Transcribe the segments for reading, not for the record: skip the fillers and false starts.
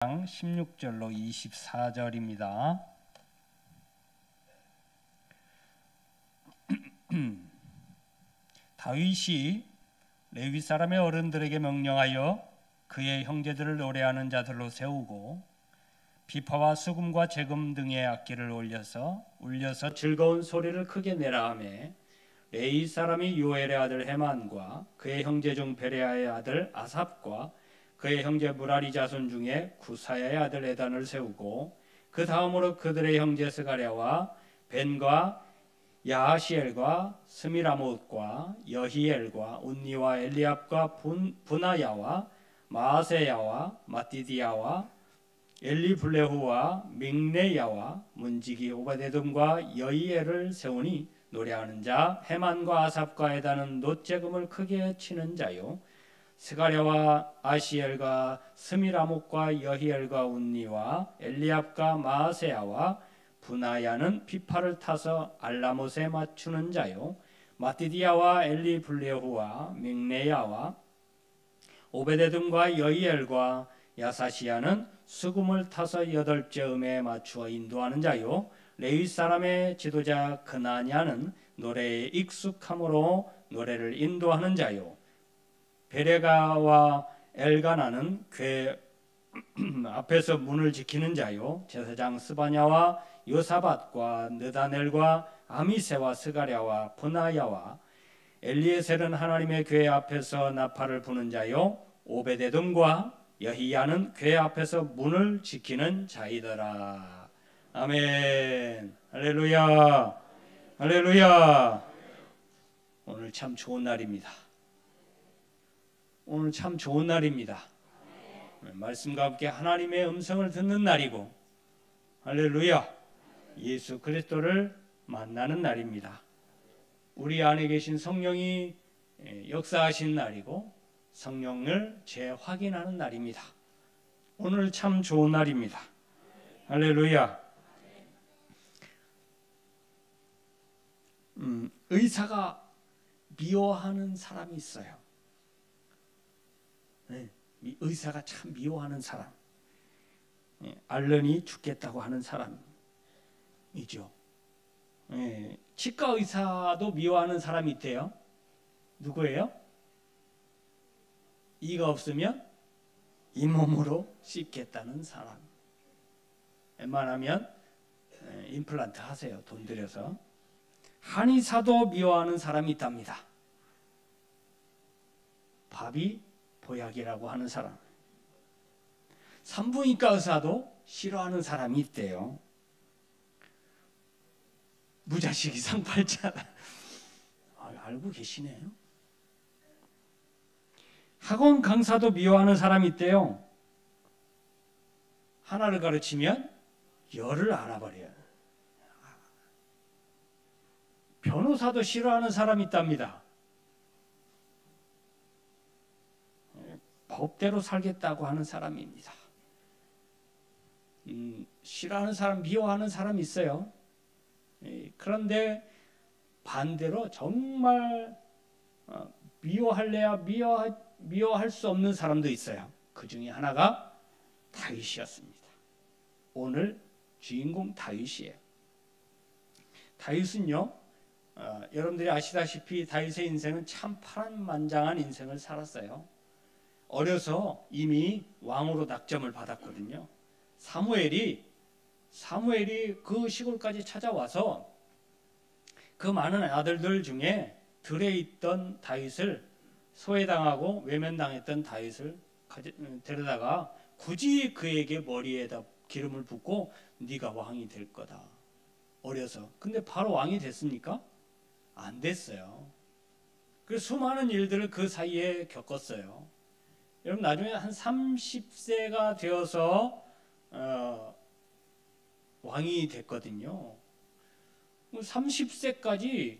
16절로 24절입니다. 다윗이 레위 사람의 어른들에게 명령하여 그의 형제들을 노래하는 자들로 세우고 비파와 수금과 제금 등의 악기를 울려서 즐거운 소리를 크게 내라 하매 레위 사람이 요엘의 아들 헤만과 그의 형제 중 베레아의 아들 아삽과 그의 형제 무라리 자손 중에 구사야의 아들 에단을 세우고 그 다음으로 그들의 형제 스가랴와 벤과 야하시엘과 스미라못과 여히엘과 운니와 엘리압과 분하야와 마아세야와 마띠디야와 엘리블레후와 믹네야와 문지기 오베데돔과 여히엘을 세우니 노래하는 자 헤만과 아삽과 에단은 놋제금을 크게 치는 자요 스가랴와 아시엘과 스미라못과 여히엘과 운니와 엘리압과 마아세야와 분하야는 비파를 타서 알라못에 맞추는 자요 마띠디야와 엘리블레후와 믹네야와 오베데돔과 여히엘과 야사시야는 수금을 타서 8째 음에 맞추어 인도하는 자요 레위 사람의 지도자 그나냐는 노래에 익숙함으로 노래를 인도하는 자요 베레가와 엘가나는 궤 앞에서 문을 지키는 자요 제사장 스바냐와 요사밧과 느다넬과 아미세와 스가랴와 분하야와 엘리에셀은 하나님의 궤 앞에서 나팔을 부는 자요 오베데돔과 여히야는 궤 앞에서 문을 지키는 자이더라. 아멘. 할렐루야. 할렐루야. 오늘 참 좋은 날입니다. 오늘 참 좋은 날입니다. 말씀과 함께 하나님의 음성을 듣는 날이고 할렐루야. 예수 그리스도를 만나는 날입니다. 우리 안에 계신 성령이 역사하신 날이고 성령을 재확인하는 날입니다. 오늘 참 좋은 날입니다. 할렐루야. 의사가 미워하는 사람이 있어요. 의사가 참 미워하는 사람. 앓으니 죽겠다고 하는 사람이죠. 치과 의사도 미워하는 사람이 있대요. 누구예요? 이가 없으면 잇몸으로 씹겠다는 사람. 웬만하면 임플란트 하세요. 돈 들여서. 한의사도 미워하는 사람이 있답니다. 밥이 보약이라고 하는 사람. 산부인과 의사도 싫어하는 사람이 있대요. 무자식 이상팔자. 알고 계시네요. 학원 강사도 미워하는 사람이 있대요. 하나를 가르치면 열을 알아버려요. 변호사도 싫어하는 사람이 있답니다. 법대로 살겠다고 하는 사람입니다. 싫어하는 사람, 미워하는 사람이 있어요. 그런데 반대로 정말 미워할래야 미워할 수 없는 사람도 있어요. 그 중에 하나가 다윗이었습니다. 오늘 주인공 다윗이에요. 다윗은요, 여러분들이 아시다시피 다윗의 인생은 참 파란만장한 인생을 살았어요. 어려서 이미 왕으로 낙점을 받았거든요. 사무엘이 그 시골까지 찾아와서 그 많은 아들들 중에 들에 있던 다윗을 소외당하고 외면당했던 다윗을 데려다가 굳이 그에게 머리에다 기름을 붓고 네가 왕이 될 거다. 어려서. 근데 바로 왕이 됐습니까? 안 됐어요. 그래서 수많은 일들을 그 사이에 겪었어요. 여러분 나중에 한 30세가 되어서 왕이 됐거든요. 30세까지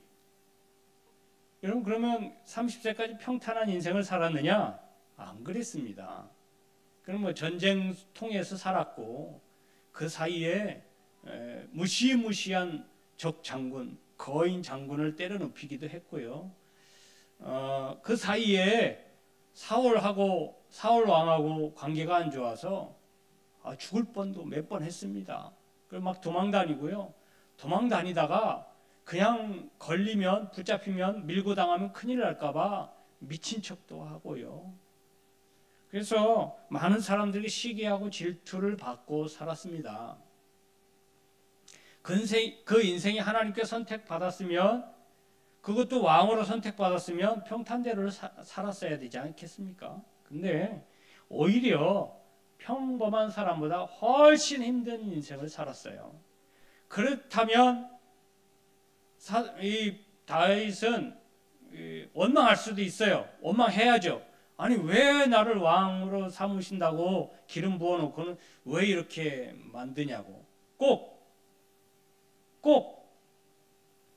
여러분 그러면 30세까지 평탄한 인생을 살았느냐? 안 그랬습니다. 그럼 뭐 전쟁 통해서 살았고 그 사이에 무시무시한 적 장군, 거인 장군을 때려 눕히기도 했고요. 그 사이에 사울 왕하고 관계가 안 좋아서 죽을 뻔도 몇 번 했습니다. 그리고 막 도망 다니고요. 도망 다니다가 그냥 걸리면, 붙잡히면, 밀고 당하면 큰일 날까봐 미친 척도 하고요. 그래서 많은 사람들이 시기하고 질투를 받고 살았습니다. 그 인생이 하나님께 선택받았으면, 그것도 왕으로 선택받았으면 평탄대로를 살았어야 되지 않겠습니까? 근데 오히려 평범한 사람보다 훨씬 힘든 인생을 살았어요. 그렇다면 이 다윗은 원망할 수도 있어요. 원망해야죠. 아니 왜 나를 왕으로 삼으신다고 기름 부어놓고는 왜 이렇게 만드냐고. 꼭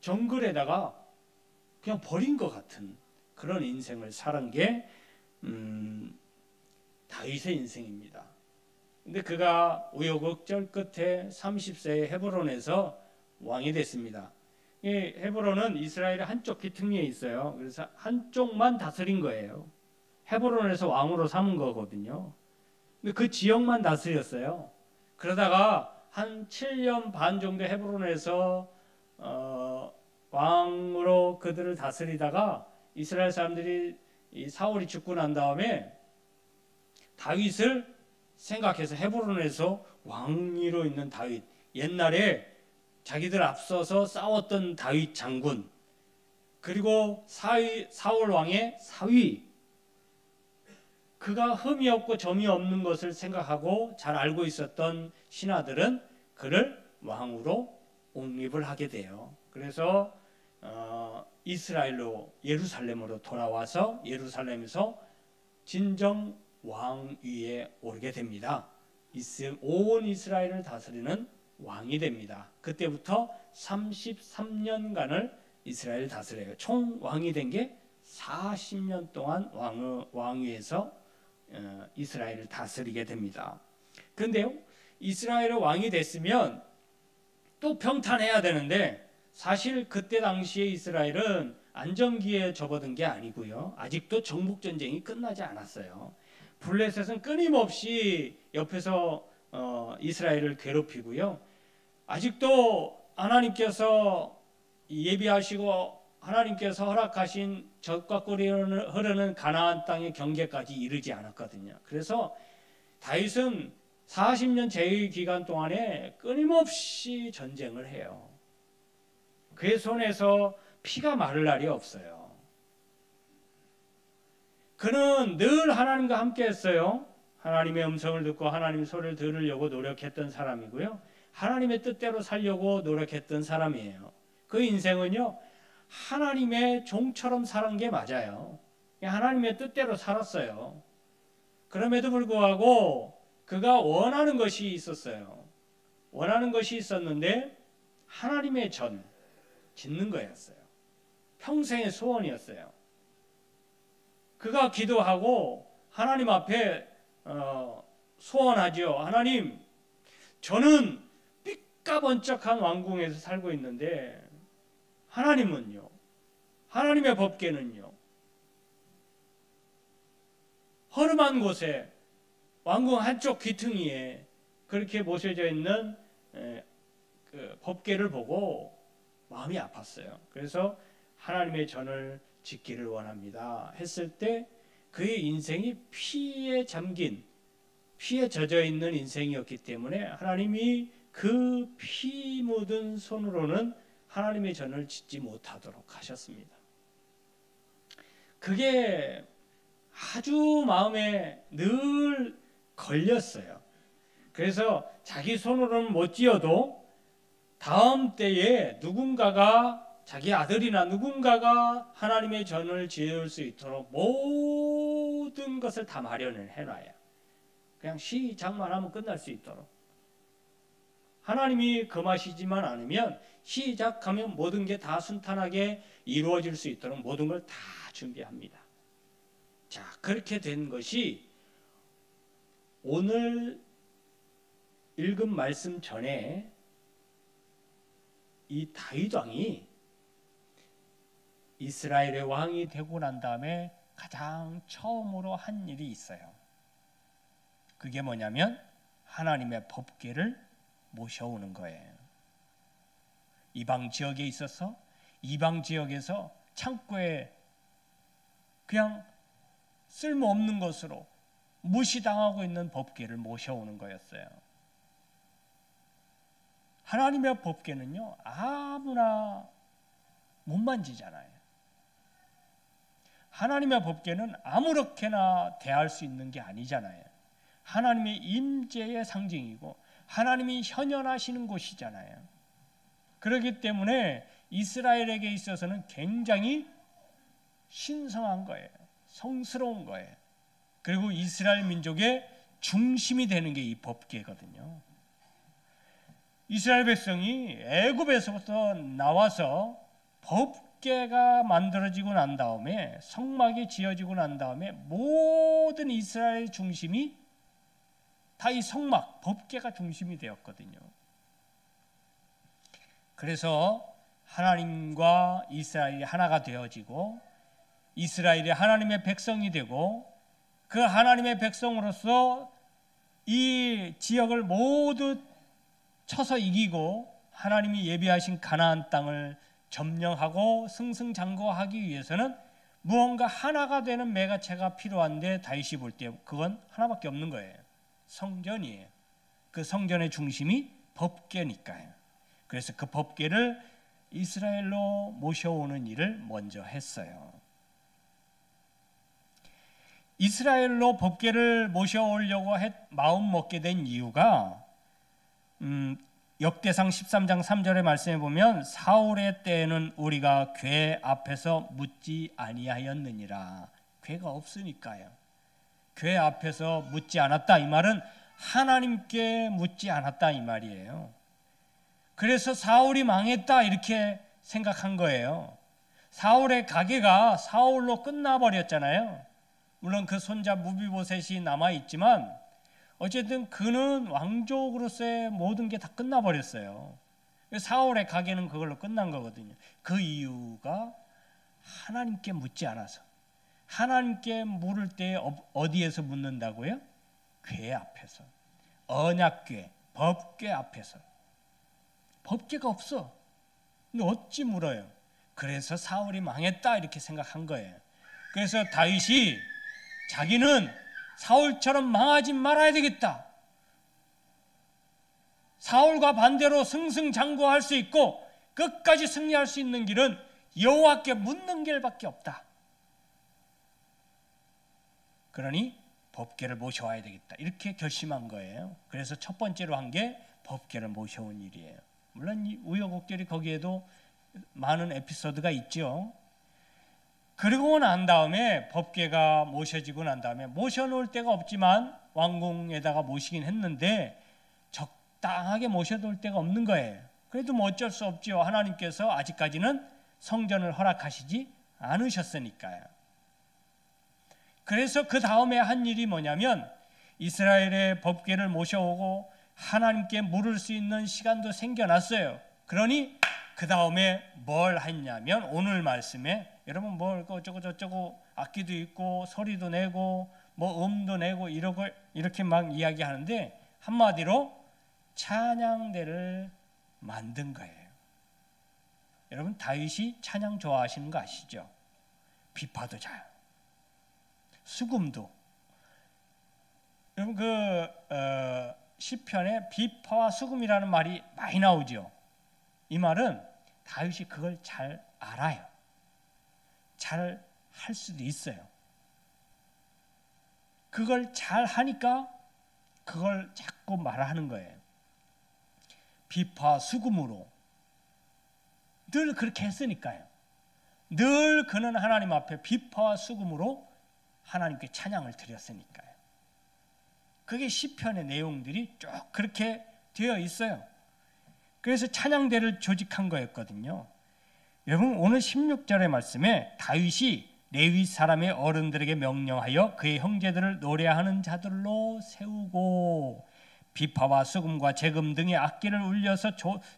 정글에다가 그냥 버린 것 같은 그런 인생을 살은 게 다윗의 인생입니다. 근데 그가 우여곡절 끝에 30세에 헤브론에서 왕이 됐습니다. 이 헤브론은 이스라엘의 한쪽 기퉁리에 있어요. 그래서 한쪽만 다스린 거예요. 헤브론에서 왕으로 삼은 거거든요. 근데 그 지역만 다스렸어요. 그러다가 한 7년 반 정도 헤브론에서 왕으로 그들을 다스리다가 이스라엘 사람들이 이 사울이 죽고 난 다음에 다윗을 생각해서 헤브론에서 왕위로 있는 다윗, 옛날에 자기들 앞서서 싸웠던 다윗 장군, 그리고 사울 왕의 사위, 그가 흠이 없고 점이 없는 것을 생각하고 잘 알고 있었던 신하들은 그를 왕으로 옹립을 하게 돼요. 그래서 이스라엘로 예루살렘으로 돌아와서 예루살렘에서 진정 왕위에 오르게 됩니다. 온 이스라엘을 다스리는 왕이 됩니다. 그때부터 33년간을 이스라엘을 다스려요. 총 왕이 된 게 40년 동안 왕위에서 이스라엘을 다스리게 됩니다. 그런데요, 이스라엘의 왕이 됐으면 또 평탄해야 되는데, 사실 그때 당시에 이스라엘은 안정기에 접어든 게 아니고요. 아직도 정복전쟁이 끝나지 않았어요. 블레셋은 끊임없이 옆에서 이스라엘을 괴롭히고요. 아직도 하나님께서 예비하시고 하나님께서 허락하신 젖과 꿀이 흐르는 가나안 땅의 경계까지 이르지 않았거든요. 그래서 다윗은 40년 제위 기간 동안에 끊임없이 전쟁을 해요. 그의 손에서 피가 마를 날이 없어요. 그는 늘 하나님과 함께 했어요. 하나님의 음성을 듣고 하나님의 소리를 들으려고 노력했던 사람이고요. 하나님의 뜻대로 살려고 노력했던 사람이에요. 그 인생은요, 하나님의 종처럼 사는 게 맞아요. 하나님의 뜻대로 살았어요. 그럼에도 불구하고 그가 원하는 것이 있었어요. 원하는 것이 있었는데 하나님의 전 짓는 거였어요. 평생의 소원이었어요. 그가 기도하고 하나님 앞에 소원하죠. 하나님, 저는 삐까번쩍한 왕궁에서 살고 있는데 하나님은요, 하나님의 법궤는요, 허름한 곳에 왕궁 한쪽 귀퉁이에 그렇게 모셔져 있는 그 법궤를 보고 마음이 아팠어요. 그래서 하나님의 전을 짓기를 원합니다 했을 때 그의 인생이 피에 잠긴, 피에 젖어 있는 인생이었기 때문에 하나님이 그 피 묻은 손으로는 하나님의 전을 짓지 못하도록 하셨습니다. 그게 아주 마음에 늘 걸렸어요. 그래서 자기 손으로는 못 지어도 다음 때에 누군가가, 자기 아들이나 누군가가 하나님의 전을 지을 수 있도록 모든 것을 다 마련을 해놔요. 그냥 시작만 하면 끝날 수 있도록. 하나님이 금하시지만 않으면 시작하면 모든 게 다 순탄하게 이루어질 수 있도록 모든 걸 다 준비합니다. 자, 그렇게 된 것이 오늘 읽은 말씀 전에 이 다윗 왕이 이스라엘의 왕이 되고 난 다음에 가장 처음으로 한 일이 있어요. 그게 뭐냐면 하나님의 법궤를 모셔오는 거예요. 이방 지역에 있어서 이방 지역에서 창고에 그냥 쓸모없는 것으로 무시당하고 있는 법궤를 모셔오는 거였어요. 하나님의 법궤는요, 아무나 못 만지잖아요. 하나님의 법궤는 아무렇게나 대할 수 있는 게 아니잖아요. 하나님의 임재의 상징이고 하나님이 현현하시는 곳이잖아요. 그렇기 때문에 이스라엘에게 있어서는 굉장히 신성한 거예요. 성스러운 거예요. 그리고 이스라엘 민족의 중심이 되는 게 이 법궤거든요. 이스라엘 백성이 애굽에서부터 나와서 법궤가 만들어지고 난 다음에, 성막이 지어지고 난 다음에 모든 이스라엘 중심이 다 이 성막, 법궤가 중심이 되었거든요. 그래서 하나님과 이스라엘이 하나가 되어지고 이스라엘이 하나님의 백성이 되고 그 하나님의 백성으로서 이 지역을 모두 쳐서 이기고 하나님이 예비하신 가나안 땅을 점령하고 승승장구하기 위해서는 무언가 하나가 되는 매개체가 필요한데, 다윗이 볼 때 그건 하나밖에 없는 거예요. 성전이에요. 그 성전의 중심이 법궤니까요. 그래서 그 법궤를 이스라엘로 모셔오는 일을 먼저 했어요. 이스라엘로 법궤를 모셔오려고 마음 먹게 된 이유가 역대상 13장 3절의 말씀에 보면 사울의 때에는 우리가 궤 앞에서 묻지 아니하였느니라. 궤가 없으니까요. 궤 앞에서 묻지 않았다, 이 말은 하나님께 묻지 않았다 이 말이에요. 그래서 사울이 망했다 이렇게 생각한 거예요. 사울의 가계가 사울로 끝나버렸잖아요. 물론 그 손자 무비보셋이 남아있지만 어쨌든 그는 왕족으로서의 모든 게 다 끝나버렸어요. 사울의 가계는 그걸로 끝난 거거든요. 그 이유가 하나님께 묻지 않아서. 하나님께 물을 때 어디에서 묻는다고요? 궤 앞에서. 언약궤, 법궤 앞에서. 법궤가 없어. 근데 어찌 물어요? 그래서 사울이 망했다 이렇게 생각한 거예요. 그래서 다윗이 자기는 사울처럼 망하지 말아야 되겠다. 사울과 반대로 승승장구할 수 있고 끝까지 승리할 수 있는 길은 여호와께 묻는 길밖에 없다. 그러니 법궤를 모셔와야 되겠다 이렇게 결심한 거예요. 그래서 첫 번째로 한 게 법궤를 모셔온 일이에요. 물론 이 우여곡절이 거기에도 많은 에피소드가 있죠. 그리고 난 다음에 법궤가 모셔지고 난 다음에 모셔놓을 데가 없지만 왕궁에다가 모시긴 했는데 적당하게 모셔놓을 데가 없는 거예요. 그래도 뭐 어쩔 수 없죠. 하나님께서 아직까지는 성전을 허락하시지 않으셨으니까요. 그래서 그 다음에 한 일이 뭐냐면 이스라엘의 법궤를 모셔오고 하나님께 물을 수 있는 시간도 생겨났어요. 그러니 그 다음에 뭘 했냐면 오늘 말씀에 여러분 뭐 어쩌고 저쩌고 악기도 있고 소리도 내고 뭐 음도 내고 이렇게 막 이야기하는데 한마디로 찬양대를 만든 거예요. 여러분 다윗이 찬양 좋아하시는 거 아시죠? 비파도 잘, 수금도. 여러분 그 시편에 비파와 수금이라는 말이 많이 나오죠. 이 말은 다윗이 그걸 잘 알아요. 잘 할 수도 있어요. 그걸 잘 하니까 그걸 자꾸 말하는 거예요. 비파 수금으로 늘 그렇게 했으니까요. 늘 그는 하나님 앞에 비파와 수금으로 하나님께 찬양을 드렸으니까요. 그게 시편의 내용들이 쭉 그렇게 되어 있어요. 그래서 찬양대를 조직한 거였거든요. 여러분 오늘 16절의 말씀에 다윗이 레위 사람의 어른들에게 명령하여 그의 형제들을 노래하는 자들로 세우고 비파와 수금과 제금 등의 악기를 울려서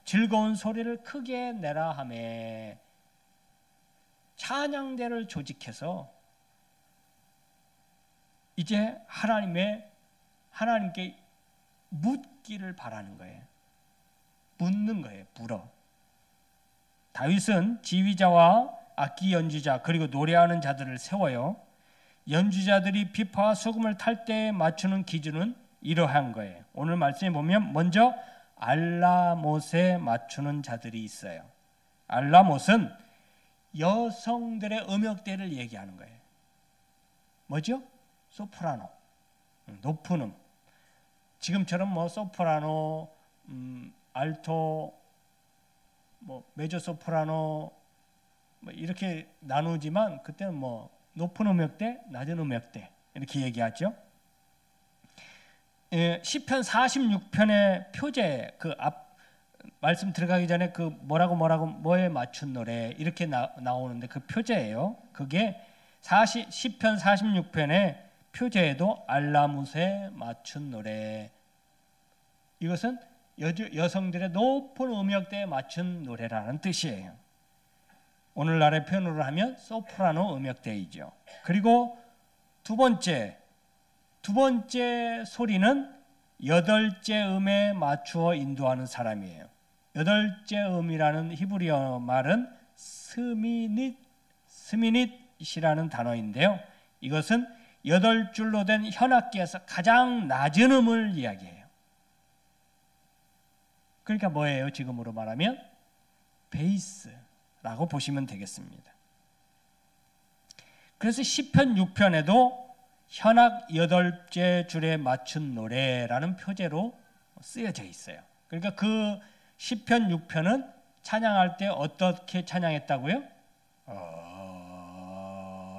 즐거운 소리를 크게 내라 하매, 찬양대를 조직해서 이제 하나님께 묻기를 바라는 거예요. 묻는 거예요. 물어. 다윗은 지휘자와 악기 연주자 그리고 노래하는 자들을 세워요. 연주자들이 비파와 소금을 탈 때 맞추는 기준은 이러한 거예요. 오늘 말씀에 보면 먼저 알라못에 맞추는 자들이 있어요. 알라못은 여성들의 음역대를 얘기하는 거예요. 뭐죠? 소프라노, 높은 음. 지금처럼 뭐 소프라노, 알토, 뭐 메조소프라노 뭐 이렇게 나누지만 그때는 뭐 높은 음역대, 낮은 음역대 이렇게 얘기하죠. 시편 46편의 표제 그 앞 말씀 들어가기 전에 그 뭐에 맞춘 노래 이렇게 나오는데 그 표제예요. 그게 시편 46편의 표제에도 알라못에 맞춘 노래. 이것은 여성들의 높은 음역대에 맞춘 노래라는 뜻이에요. 오늘날의 표현으로 하면 소프라노 음역대이죠. 그리고 두 번째 소리는 여덟째 음에 맞추어 인도하는 사람이에요. 여덟째 음이라는 히브리어 말은 스미닛이라는 단어인데요. 이것은 여덟 줄로 된 현악기에서 가장 낮은 음을 이야기해요. 그러니까 뭐예요? 지금으로 말하면 베이스라고 보시면 되겠습니다. 그래서 시편 6편에도 현악 여덟째 줄에 맞춘 노래라는 표제로 쓰여져 있어요. 그러니까 그 시편 6편은 찬양할 때 어떻게 찬양했다고요?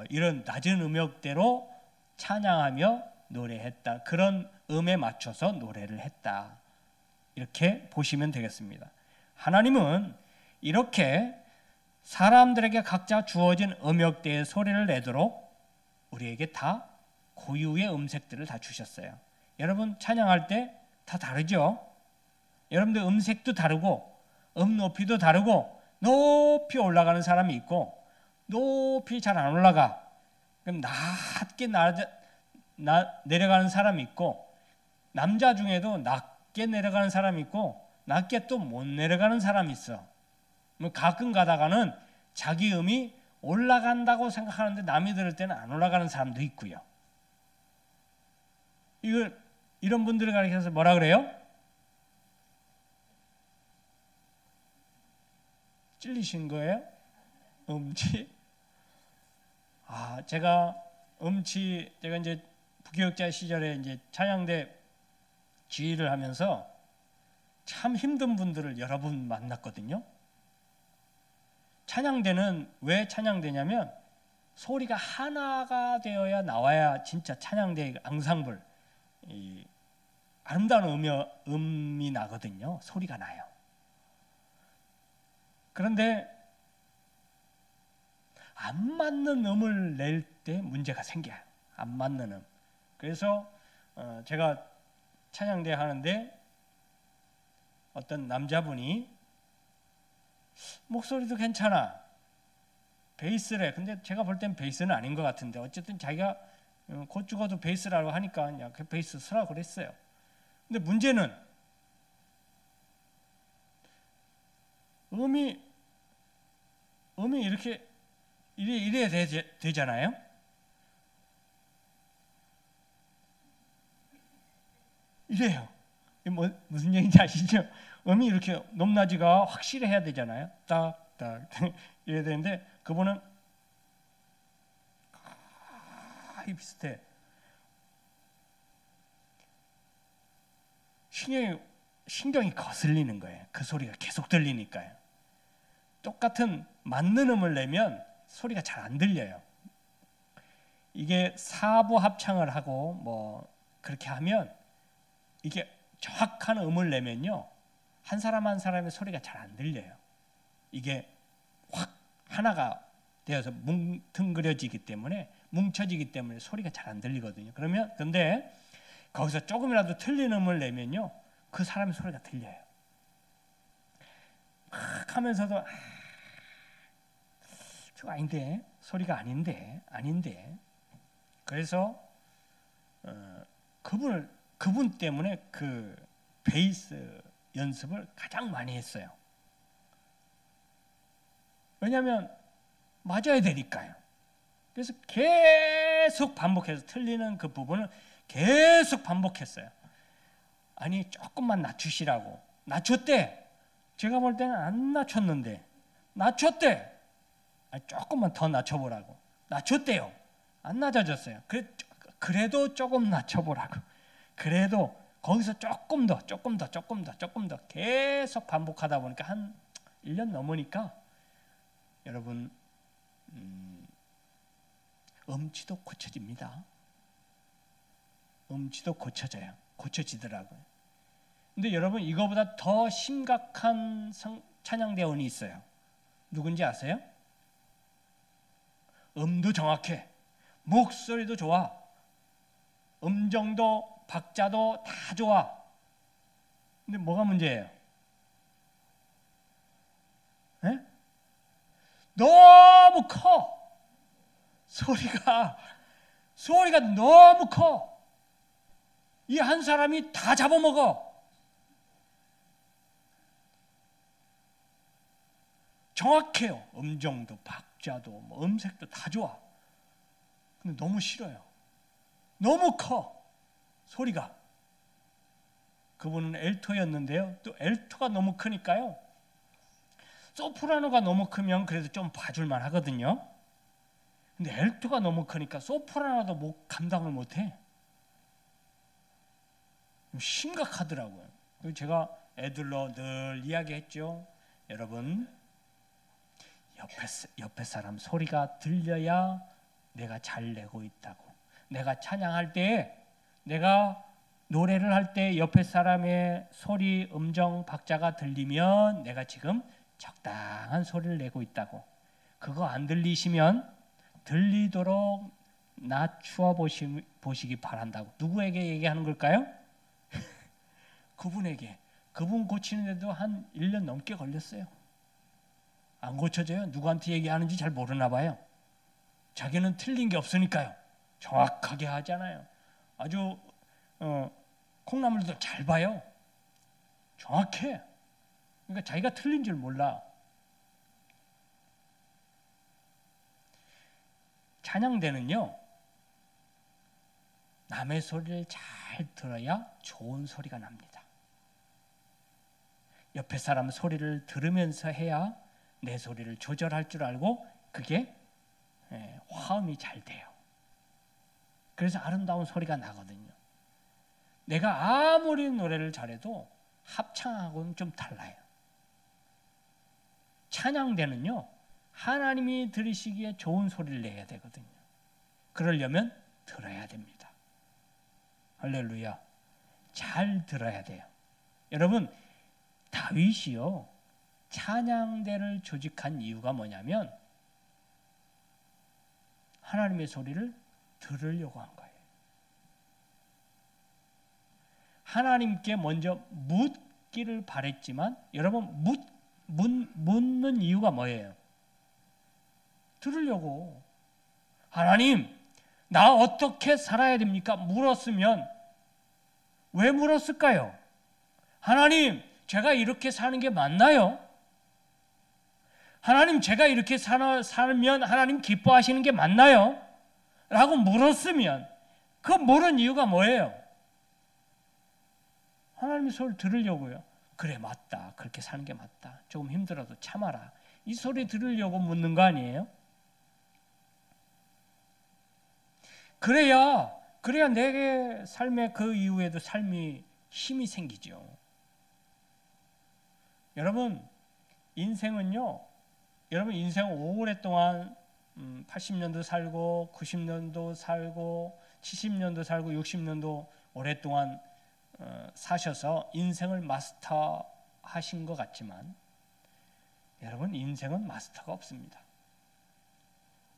이런 낮은 음역대로 찬양하며 노래했다. 그런 음에 맞춰서 노래를 했다. 이렇게 보시면 되겠습니다. 하나님은 이렇게 사람들에게 각자 주어진 음역대의 소리를 내도록 우리에게 다 고유의 음색들을 다 주셨어요. 여러분 찬양할 때 다 다르죠? 여러분들 음색도 다르고 음 높이도 다르고 높이 올라가는 사람이 있고 높이 잘 안 올라가. 그럼 낮게 내려가는 사람이 있고 남자 중에도 낮게 내려가는 사람이 있고 낮게 또 못 내려가는 사람이 있어. 가끔 가다가는 자기 음이 올라간다고 생각하는데 남이 들을 때는 안 올라가는 사람도 있고요. 이런 분들을 가리켜서 뭐라 그래요? 찔리신 거예요? 음치? 제가 이제 부교육자 시절에 이제 찬양대 지휘를 하면서 참 힘든 분들을 여러 분 만났거든요. 찬양대는 왜 찬양대냐면 소리가 하나가 되어야 나와야 진짜 찬양대 앙상블 아름다운 음이 나거든요. 소리가 나요. 그런데 안 맞는 음을 낼 때 문제가 생겨요. 안 맞는 음. 그래서 제가 찬양대 하는데 어떤 남자분이 목소리도 괜찮아. 베이스래. 근데 제가 볼 땐 베이스는 아닌 것 같은데 어쨌든 자기가 곧 죽어도 베이스라고 하니까 야, 그 베이스 쓰라고 그랬어요. 근데 문제는 음이 이렇게 이래야 되잖아요. 이래요. 무슨 얘기인지 아시죠? 음이 이렇게 높낮이가 확실해야 되잖아요. 딱딱 이래야 되는데 그분은 거의 비슷해. 신경이 거슬리는 거예요. 그 소리가 계속 들리니까요. 똑같은 맞는 음을 내면 소리가 잘 안 들려요. 이게 사부 합창을 하고 뭐 그렇게 하면 이게 정확한 음을 내면요. 한 사람 한 사람의 소리가 잘 안 들려요. 이게 확 하나가 되어서 뭉뚱그려지기 때문에 뭉쳐지기 때문에 소리가 잘 안 들리거든요. 근데 거기서 조금이라도 틀린 음을 내면요. 그 사람의 소리가 들려요. 막 하면서도 저거 아닌데 소리가 아닌데 그래서 그분 때문에 그 베이스 연습을 가장 많이 했어요. 왜냐하면 맞아야 되니까요. 그래서 계속 반복해서 틀리는 그 부분을 계속 반복했어요. 아니 조금만 낮추시라고. 낮췄대. 제가 볼 때는 안 낮췄는데 낮췄대. 아니, 조금만 더 낮춰보라고. 낮췄대요. 안 낮아졌어요. 그래도 조금 낮춰보라고. 그래도 거기서 조금 더 계속 반복하다 보니까 한 1년 넘으니까 여러분 음치도 고쳐집니다. 음치도 고쳐지더라고요. 근데 여러분 이거보다 더 심각한 찬양대원이 있어요. 누군지 아세요? 음도 정확해. 목소리도 좋아. 음정도 박자도 다 좋아. 근데 뭐가 문제예요? 네? 너무 커. 소리가 너무 커. 이 한 사람이 다 잡아먹어. 정확해요. 음정도 박자도 뭐 음색도 다 좋아. 근데 너무 싫어요. 너무 커. 소리가. 그분은 엘토였는데요. 또 엘토가 너무 크니까요. 소프라노가 너무 크면 그래도 좀 봐줄만 하거든요. 근데 엘토가 너무 크니까 소프라노도 감당을 못해. 심각하더라고요. 제가 애들로 늘 이야기했죠. 여러분, 옆에 사람 소리가 들려야 내가 잘 내고 있다고. 내가 찬양할 때, 내가 노래를 할 때 옆에 사람의 소리, 음정, 박자가 들리면 내가 지금 적당한 소리를 내고 있다고. 그거 안 들리시면 들리도록 낮추어 보시기 바란다고. 누구에게 얘기하는 걸까요? 그분에게. 그분 고치는데도 한 1년 넘게 걸렸어요. 안 고쳐져요. 누구한테 얘기하는지 잘 모르나 봐요. 자기는 틀린 게 없으니까요. 정확하게 하잖아요. 아주 콩나물도 잘 봐요. 정확해. 그러니까 자기가 틀린 줄 몰라. 찬양대는요, 남의 소리를 잘 들어야 좋은 소리가 납니다. 옆에 사람 소리를 들으면서 해야 내 소리를 조절할 줄 알고 그게 화음이 잘 돼요. 그래서 아름다운 소리가 나거든요. 내가 아무리 노래를 잘해도 합창하고는 좀 달라요. 찬양대는요, 하나님이 들으시기에 좋은 소리를 내야 되거든요. 그러려면 들어야 됩니다. 할렐루야. 잘 들어야 돼요. 여러분, 다윗이요, 찬양대를 조직한 이유가 뭐냐면 하나님의 소리를 들으려고 한 거예요. 하나님께 먼저 묻기를 바랬지만, 여러분, 묻는 이유가 뭐예요? 들으려고. 하나님, 나 어떻게 살아야 됩니까? 물었으면 왜 물었을까요? 하나님, 제가 이렇게 사는 게 맞나요? 하나님, 제가 이렇게 살면 하나님 기뻐하시는 게 맞나요? 라고 물었으면 그 물은 이유가 뭐예요? 하나님의 소리를 들으려고요. 그래, 맞다. 그렇게 사는 게 맞다. 조금 힘들어도 참아라. 이 소리 들으려고 묻는 거 아니에요? 그래야 내 삶의 그 이후에도 삶이 힘이 생기죠. 여러분, 인생은요, 여러분 인생 오랫동안 80년도 살고 90년도 살고 70년도 살고 60년도 오랫동안 사셔서 인생을 마스터하신 것 같지만, 여러분, 인생은 마스터가 없습니다.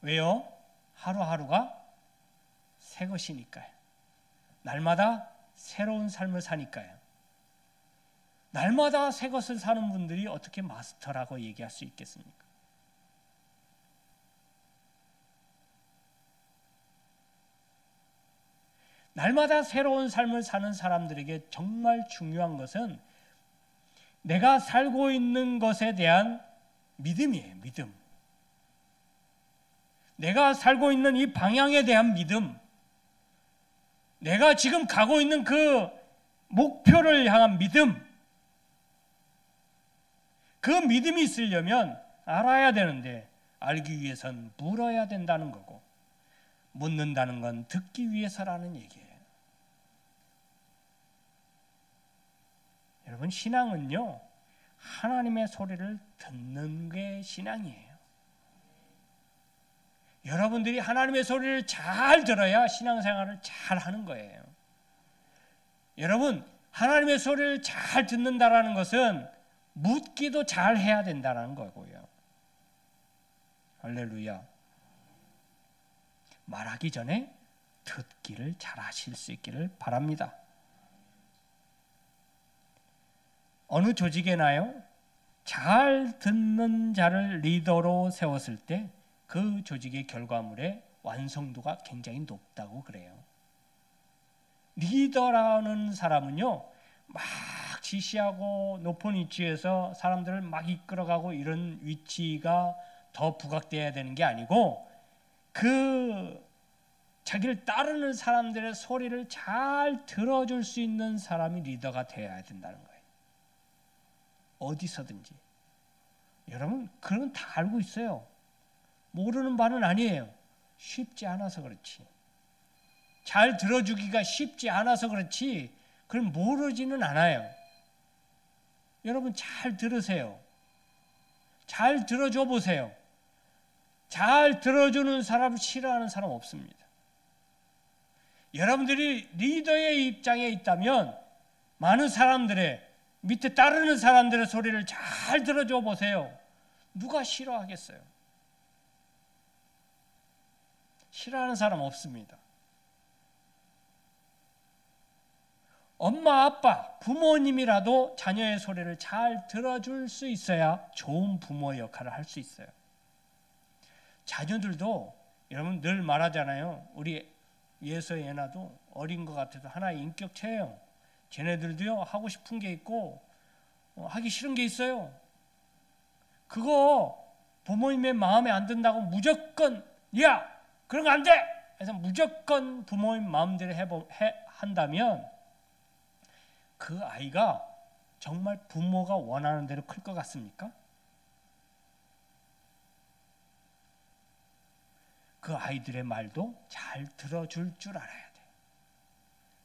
왜요? 하루하루가 새 것이니까요. 날마다 새로운 삶을 사니까요. 날마다 새 것을 사는 분들이 어떻게 마스터라고 얘기할 수 있겠습니까? 날마다 새로운 삶을 사는 사람들에게 정말 중요한 것은 내가 살고 있는 것에 대한 믿음이에요. 믿음. 내가 살고 있는 이 방향에 대한 믿음. 내가 지금 가고 있는 그 목표를 향한 믿음. 그 믿음이 있으려면 알아야 되는데 알기 위해선 물어야 된다는 거고, 묻는다는 건 듣기 위해서라는 얘기예요. 여러분, 신앙은요, 하나님의 소리를 듣는 게 신앙이에요. 여러분들이 하나님의 소리를 잘 들어야 신앙생활을 잘 하는 거예요. 여러분, 하나님의 소리를 잘 듣는다라는 것은 묻기도 잘 해야 된다는 거고요. 할렐루야. 말하기 전에 듣기를 잘 하실 수 있기를 바랍니다. 어느 조직에나요, 잘 듣는 자를 리더로 세웠을 때 그 조직의 결과물의 완성도가 굉장히 높다고 그래요. 리더라는 사람은요, 막 지시하고 높은 위치에서 사람들을 막 이끌어가고 이런 위치가 더 부각돼야 되는 게 아니고, 그 자기를 따르는 사람들의 소리를 잘 들어줄 수 있는 사람이 리더가 되어야 된다는 거예요. 어디서든지. 여러분, 그런 건 다 알고 있어요. 모르는 바는 아니에요. 쉽지 않아서 그렇지. 잘 들어주기가 쉽지 않아서 그렇지 그걸 모르지는 않아요. 여러분, 잘 들으세요. 잘 들어줘 보세요. 잘 들어주는 사람 싫어하는 사람 없습니다. 여러분들이 리더의 입장에 있다면 많은 사람들의 밑에 따르는 사람들의 소리를 잘 들어줘 보세요. 누가 싫어하겠어요? 싫어하는 사람 없습니다. 엄마, 아빠, 부모님이라도 자녀의 소리를 잘 들어줄 수 있어야 좋은 부모 역할을 할 수 있어요. 자녀들도 여러분 늘 말하잖아요. 우리 예서의 애나도 어린 것 같아도 하나의 인격체예요. 쟤네들도요, 하고 싶은 게 있고 하기 싫은 게 있어요. 그거 부모님의 마음에 안 든다고 무조건 야 그런 거 안 돼! 해서 무조건 부모님 마음대로 한다면 그 아이가 정말 부모가 원하는 대로 클 것 같습니까? 그 아이들의 말도 잘 들어줄 줄 알아야 돼요.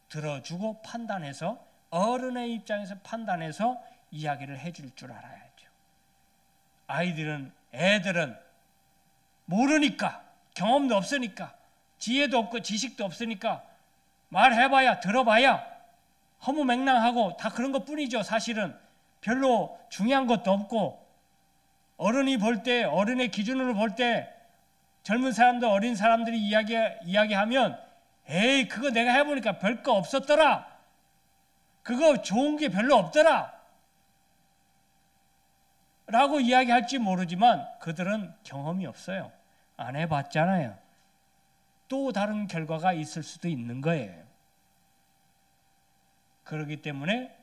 들어주고 판단해서, 어른의 입장에서 판단해서 이야기를 해줄 줄 알아야죠. 애들은 모르니까, 경험도 없으니까, 지혜도 없고 지식도 없으니까 말해봐야, 들어봐야 허무맹랑하고 다 그런 것 뿐이죠. 사실은 별로 중요한 것도 없고, 어른이 볼 때, 어른의 기준으로 볼 때 젊은 사람들, 어린 사람들이 이야기하면 에이 그거 내가 해보니까 별거 없었더라, 그거 좋은 게 별로 없더라 라고 이야기할지 모르지만 그들은 경험이 없어요. 안 해봤잖아요. 또 다른 결과가 있을 수도 있는 거예요. 그렇기 때문에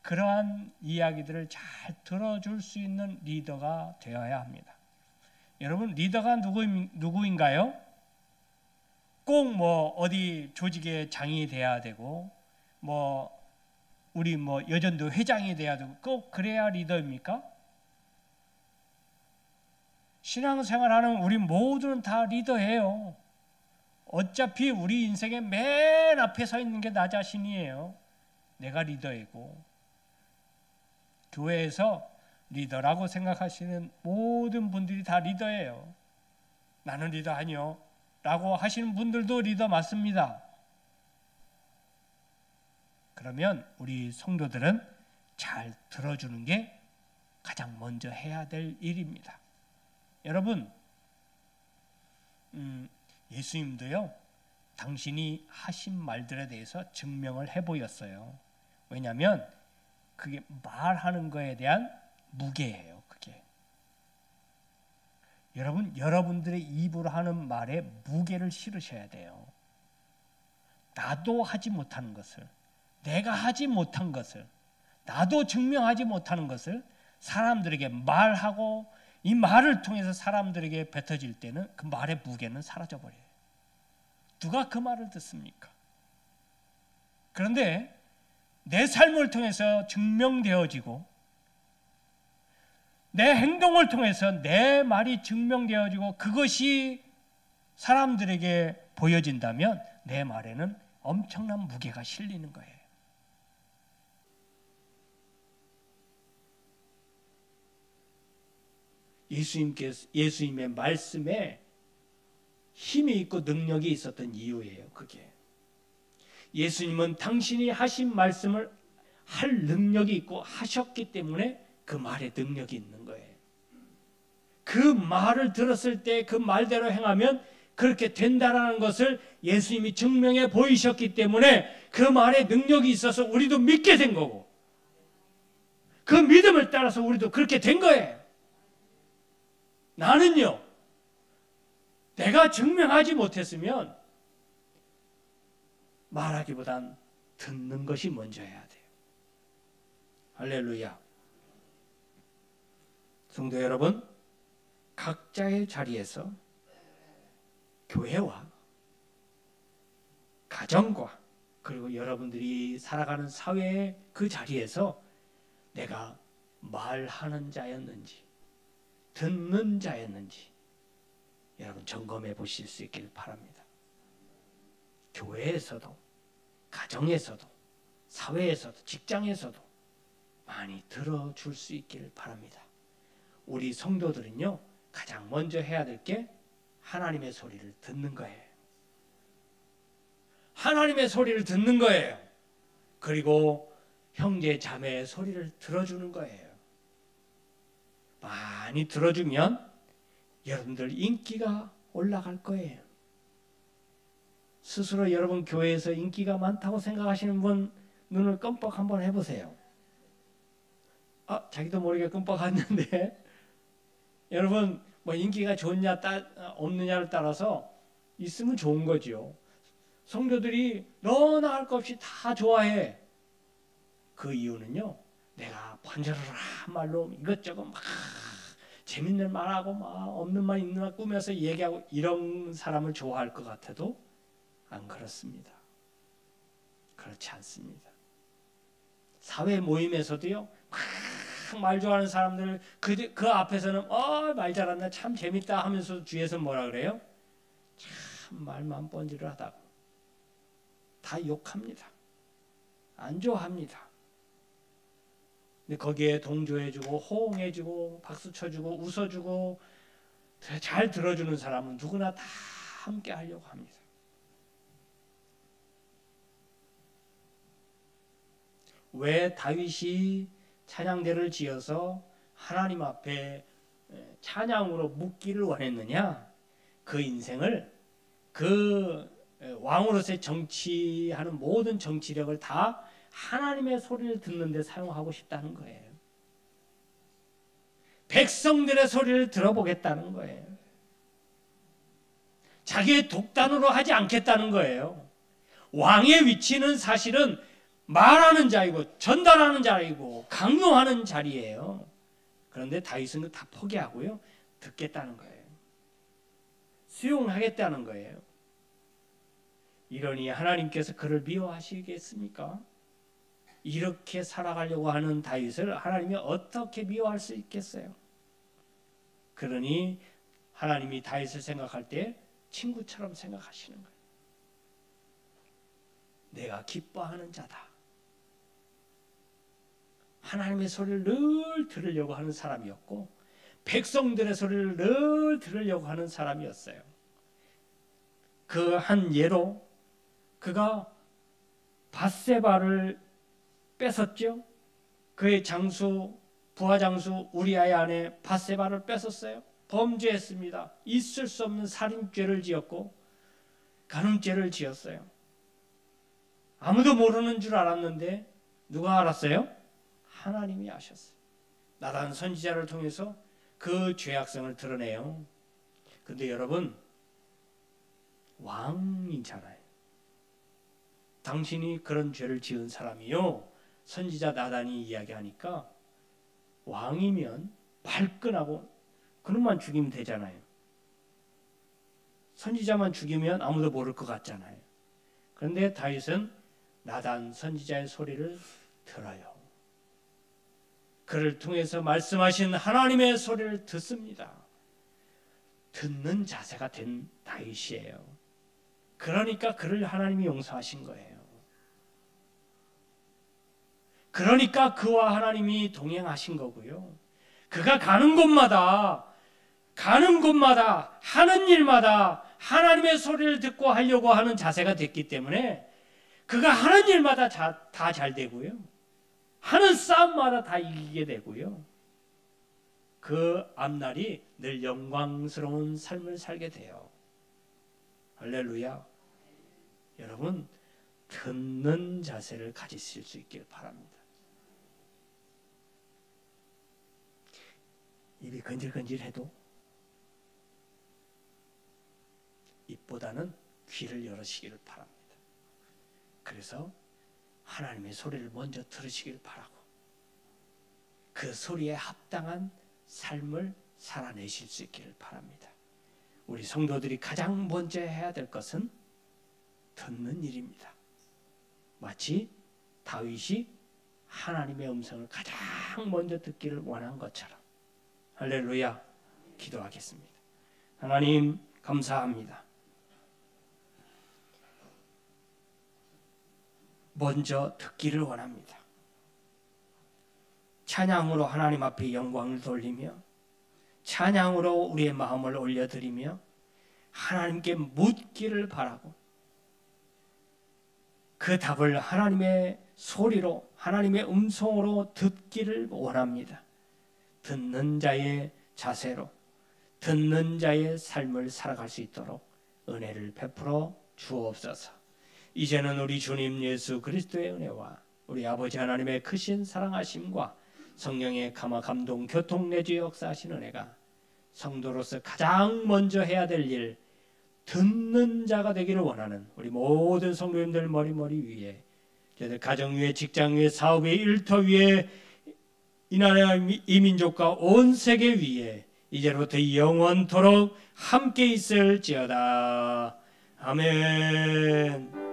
그러한 이야기들을 잘 들어줄 수 있는 리더가 되어야 합니다. 여러분, 리더가 누구인가요? 꼭 어디 조직의 장이 돼야 되고 우리 여전도 회장이 돼야 되고 꼭 그래야 리더입니까? 신앙생활하는 우리 모두는 다 리더예요. 어차피 우리 인생의 맨 앞에 서 있는 게 나 자신이에요. 내가 리더이고, 교회에서 리더라고 생각하시는 모든 분들이 다 리더예요. 나는 리더 아니요 라고 하시는 분들도 리더 맞습니다. 그러면 우리 성도들은 잘 들어주는 게 가장 먼저 해야 될 일입니다. 여러분, 예수님도요, 당신이 하신 말들에 대해서 증명을 해보였어요. 왜냐하면 그게 말하는 거에 대한 무게예요. 그게. 여러분들의 입으로 하는 말에 무게를 실으셔야 돼요. 나도 하지 못하는 것을, 내가 하지 못한 것을, 나도 증명하지 못하는 것을 사람들에게 말하고 이 말을 통해서 사람들에게 뱉어질 때는 그 말의 무게는 사라져버려요. 누가 그 말을 듣습니까? 그런데 내 삶을 통해서 증명되어지고 내 행동을 통해서 내 말이 증명되어지고 그것이 사람들에게 보여진다면 내 말에는 엄청난 무게가 실리는 거예요. 예수님의 말씀에 힘이 있고 능력이 있었던 이유예요. 그게 예수님은 당신이 하신 말씀을 할 능력이 있고 하셨기 때문에 그 말에 능력이 있는 거예요. 그 말을 들었을 때 그 말대로 행하면 그렇게 된다라는 것을 예수님이 증명해 보이셨기 때문에 그 말에 능력이 있어서 우리도 믿게 된 거고, 그 믿음을 따라서 우리도 그렇게 된 거예요. 나는요, 내가 증명하지 못했으면 말하기보단 듣는 것이 먼저여야 돼요. 할렐루야. 성도 여러분, 각자의 자리에서 교회와 가정과 그리고 여러분들이 살아가는 사회의 그 자리에서 내가 말하는 자였는지 듣는 자였는지 여러분 점검해 보실 수 있길 바랍니다. 교회에서도 가정에서도 사회에서도 직장에서도 많이 들어줄 수 있길 바랍니다. 우리 성도들은요, 가장 먼저 해야 될 게 하나님의 소리를 듣는 거예요. 하나님의 소리를 듣는 거예요. 그리고 형제 자매의 소리를 들어주는 거예요. 많이 들어주면 여러분들 인기가 올라갈 거예요. 스스로 여러분 교회에서 인기가 많다고 생각하시는 분 눈을 끔뻑 한번 해보세요. 자기도 모르게 끔뻑했는데 여러분 뭐 인기가 좋냐 없느냐를 따라서 있으면 좋은 거죠. 성도들이 너나 할 것 없이 다 좋아해. 그 이유는요, 내가 번져라한 말로 이것저것 막 재밌는 말하고 막 없는 말 있는 말 꾸며서 얘기하고 이런 사람을 좋아할 것 같아도 안 그렇습니다. 그렇지 않습니다. 사회 모임에서도요, 말 좋아하는 사람들 그 앞에서는 말 잘한다, 참 재밌다 하면서 뒤에서 뭐라 그래요? 참 말만 번지를 하다가 다 욕합니다. 안 좋아합니다. 근데 거기에 동조해주고 호응해주고 박수 쳐주고 웃어주고 잘 들어주는 사람은 누구나 다 함께 하려고 합니다. 왜 다윗이 찬양대를 지어서 하나님 앞에 찬양으로 묻기를 원했느냐? 그 인생을 그 왕으로서의 정치하는 모든 정치력을 다 하나님의 소리를 듣는 데 사용하고 싶다는 거예요. 백성들의 소리를 들어보겠다는 거예요. 자기의 독단으로 하지 않겠다는 거예요. 왕의 위치는 사실은 말하는 자이고 전달하는 자이고 강요하는 자리예요. 그런데 다윗은 다 포기하고요, 듣겠다는 거예요. 수용하겠다는 거예요. 이러니 하나님께서 그를 미워하시겠습니까? 이렇게 살아가려고 하는 다윗을 하나님이 어떻게 미워할 수 있겠어요? 그러니 하나님이 다윗을 생각할 때 친구처럼 생각하시는 거예요. 내가 기뻐하는 자다. 하나님의 소리를 늘 들으려고 하는 사람이었고 백성들의 소리를 늘 들으려고 하는 사람이었어요. 그 한 예로 그가 밧세바를 뺏었죠. 그의 장수, 부하장수 우리아의 아내 밧세바를 뺏었어요. 범죄했습니다. 있을 수 없는 살인죄를 지었고 간음죄를 지었어요. 아무도 모르는 줄 알았는데 누가 알았어요? 하나님이 아셨어요. 나단 선지자를 통해서 그 죄악성을 드러내요. 근데 여러분, 왕이잖아요. 당신이 그런 죄를 지은 사람이요. 선지자 나단이 이야기하니까 왕이면 발끈하고 그놈만 죽이면 되잖아요. 선지자만 죽이면 아무도 모를 것 같잖아요. 그런데 다윗은 나단 선지자의 소리를 들어요. 그를 통해서 말씀하신 하나님의 소리를 듣습니다. 듣는 자세가 된 다윗이에요. 그러니까 그를 하나님이 용서하신 거예요. 그러니까 그와 하나님이 동행하신 거고요. 그가 가는 곳마다 하는 일마다 하나님의 소리를 듣고 하려고 하는 자세가 됐기 때문에 그가 하는 일마다 다 잘 되고요. 하는 싸움마다 다 이기게 되고요. 그 앞날이 늘 영광스러운 삶을 살게 돼요. 할렐루야. 여러분, 듣는 자세를 가지실 수 있길 바랍니다. 입이 건질건질해도 입보다는 귀를 열으시기를 바랍니다. 그래서 하나님의 소리를 먼저 들으시길 바라고 그 소리에 합당한 삶을 살아내실 수 있기를 바랍니다. 우리 성도들이 가장 먼저 해야 될 것은 듣는 일입니다. 마치 다윗이 하나님의 음성을 가장 먼저 듣기를 원한 것처럼. 할렐루야. 기도하겠습니다. 하나님 감사합니다. 먼저 듣기를 원합니다. 찬양으로 하나님 앞에 영광을 돌리며 찬양으로 우리의 마음을 올려드리며 하나님께 묻기를 바라고 그 답을 하나님의 소리로 하나님의 음성으로 듣기를 원합니다. 듣는 자의 자세로 듣는 자의 삶을 살아갈 수 있도록 은혜를 베풀어 주옵소서. 이제는 우리 주님 예수 그리스도의 은혜와 우리 아버지 하나님의 크신 사랑하심과 성령의 감화 감동 교통 내주 역사하신 은혜가 성도로서 가장 먼저 해야 될 일 듣는 자가 되기를 원하는 우리 모든 성도님들 머리 위에 저희들 가정 위에 직장 위에 사업 위에 일터 위에 이 나라 이 민족과 온 세계 위에 이제부터 영원토록 함께 있을지어다. 아멘.